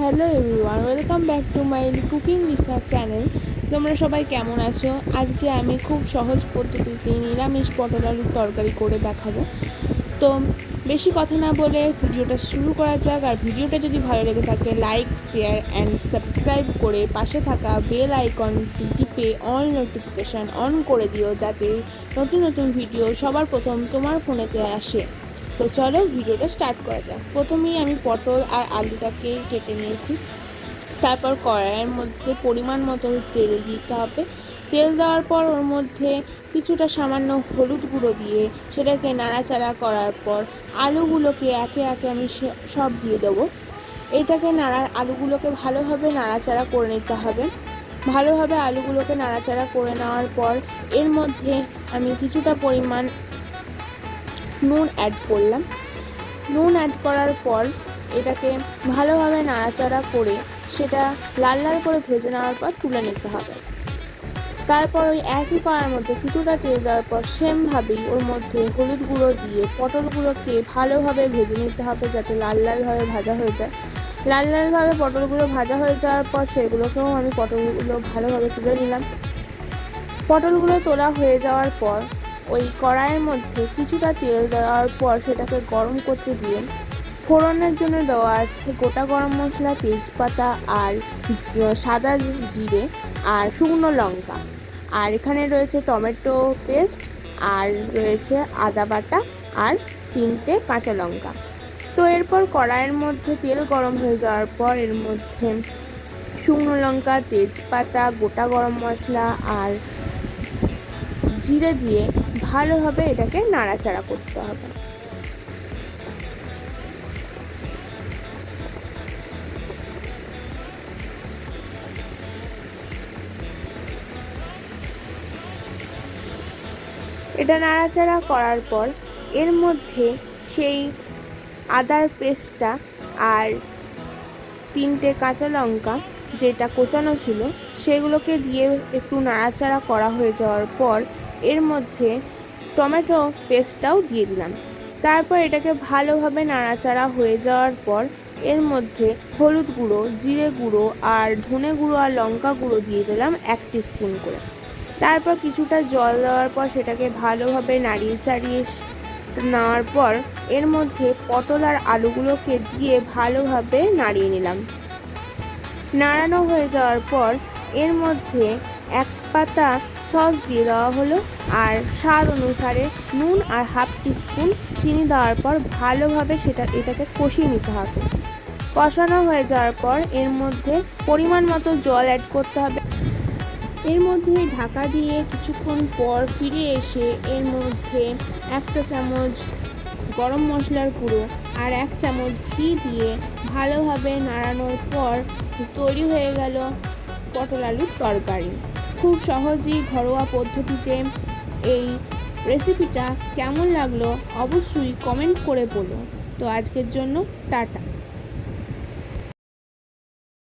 Hello everyone, welcome back to my cooking research channel. তোমরা সবাই কেমন আছো? আজকে আমি খুব সহজ পদ্ধতিতে নিরামিষ পটল আলুর তরকারি করে দেখাবো। তো বেশি কথা না বলে ভিডিওটা শুরু করা যাক। আর ভিডিওটা যদি ভালো লেগে থাকে লাইক, শেয়ার অ্যান্ড সাবস্ক্রাইব করে পাশে থাকা বেল আইকনটি টিপে অল নোটিফিকেশান অন করে দিও, যাতে নতুন নতুন ভিডিও সবার প্রথম তোমার ফোনেতে আসে। তো চলো ভিডিওটা স্টার্ট করা যাক। প্রথমেই আমি পটল আর আলুটাকে কেটে নিয়েছি। তারপর কড়াইয়ের মধ্যে পরিমাণ মতো তেল দিতে হবে। তেল দেওয়ার পর ওর মধ্যে কিছুটা সামান্য হলুদ গুঁড়ো দিয়ে সেটাকে নাড়াচাড়া করার পর আলুগুলোকে একে একে আমি সব দিয়ে দেবো। এটাকে আলুগুলোকে ভালোভাবে নাড়াচাড়া করে নিতে হবে। ভালোভাবে আলুগুলোকে নাড়াচাড়া করে নেওয়ার পর এর মধ্যে আমি কিছুটা পরিমাণ নুন অ্যাড করলাম। নুন অ্যাড করার পর এটাকে ভালোভাবে নাড়াচাড়া করে সেটা লাল লাল করে ভেজে নেওয়ার পর তুলে নিতে হবে। তারপর ওই একই কড়াইয়ের মধ্যে কিছুটা তেল দেওয়ার পর সেমভাবেই ওর মধ্যে হলুদ গুঁড়ো দিয়ে পটলগুলোকে ভালোভাবে ভেজে নিতে হবে, যাতে লাল লালভাবে ভাজা হয়ে যায়। লাল লালভাবে পটলগুলো ভাজা হয়ে যাওয়ার পর সেগুলোকেও আমি পটলগুলো ভালোভাবে তুলে নিলাম। পটলগুলো তোলা হয়ে যাওয়ার পর ওই কড়াইয়ের মধ্যে কিছুটা তেল দেওয়ার পর সেটাকে গরম করতে দিয়ে ফোড়নের জন্য দেওয়া আছে গোটা গরম মশলা, তেজপাতা আর সাদা জিরে আর শুকনো লঙ্কা। আর এখানে রয়েছে টমেটো পেস্ট, আর রয়েছে আদা বাটা আর 3টে কাঁচা লঙ্কা। তো এরপর কড়াইয়ের মধ্যে তেল গরম হয়ে যাওয়ার পর এর মধ্যে শুকনো লঙ্কা, তেজপাতা, গোটা গরম মশলা আর জিরে দিয়ে ভালোভাবে এটাকে নাড়াচাড়া করতে হবে। এটা নাড়াচাড়া করার পর এর মধ্যে সেই আদার পেস্টটা আর 3টে কাঁচা লঙ্কা যেটা কোচানো ছিল সেগুলোকে দিয়ে একটু নাড়াচাড়া করা হয়ে যাওয়ার পর এর মধ্যে টমেটো পেস্টটাও দিয়ে দিলাম। তারপর এটাকে ভালোভাবে নাড়াচাড়া হয়ে যাওয়ার পর এর মধ্যে হলুদ গুঁড়ো, জিরে গুঁড়ো আর ধনে গুঁড়ো আর লঙ্কা গুঁড়ো দিয়ে দিলাম 1 টিস্পুন করে। তারপর কিছুটা জল দেওয়ার পর সেটাকে ভালোভাবে নাড়িয়ে চাড়িয়ে নেওয়ার পর এর মধ্যে পটল আর আলুগুলোকে দিয়ে ভালোভাবে নাড়িয়ে নিলাম। নাড়ানো হয়ে যাওয়ার পর এর মধ্যে 1 পাতা সস দিয়ে দেওয়া হলো, আর স্বাদ অনুসারে নুন আর 1/2 টিস্পুন চিনি দেওয়ার পর ভালোভাবে এটাকে কষিয়ে নিতে হবে। কষানো হয়ে যাওয়ার পর এর মধ্যে পরিমাণ মতো জল অ্যাড করতে হবে। এর মধ্যে ঢাকা দিয়ে কিছুক্ষণ পর ফিরে এসে এর মধ্যে 1 চা চামচ গরম মশলার গুঁড়ো আর 1 চামচ ঘি দিয়ে ভালোভাবে নাড়ানোর পর তৈরি হয়ে গেল পটল আলুর তরকারি। খুব সহজেই ঘরোয়া পদ্ধতিতে এই রেসিপিটা কেমন লাগলো অবশ্যই কমেন্ট করে বলো। তো আজকের জন্য টাটা।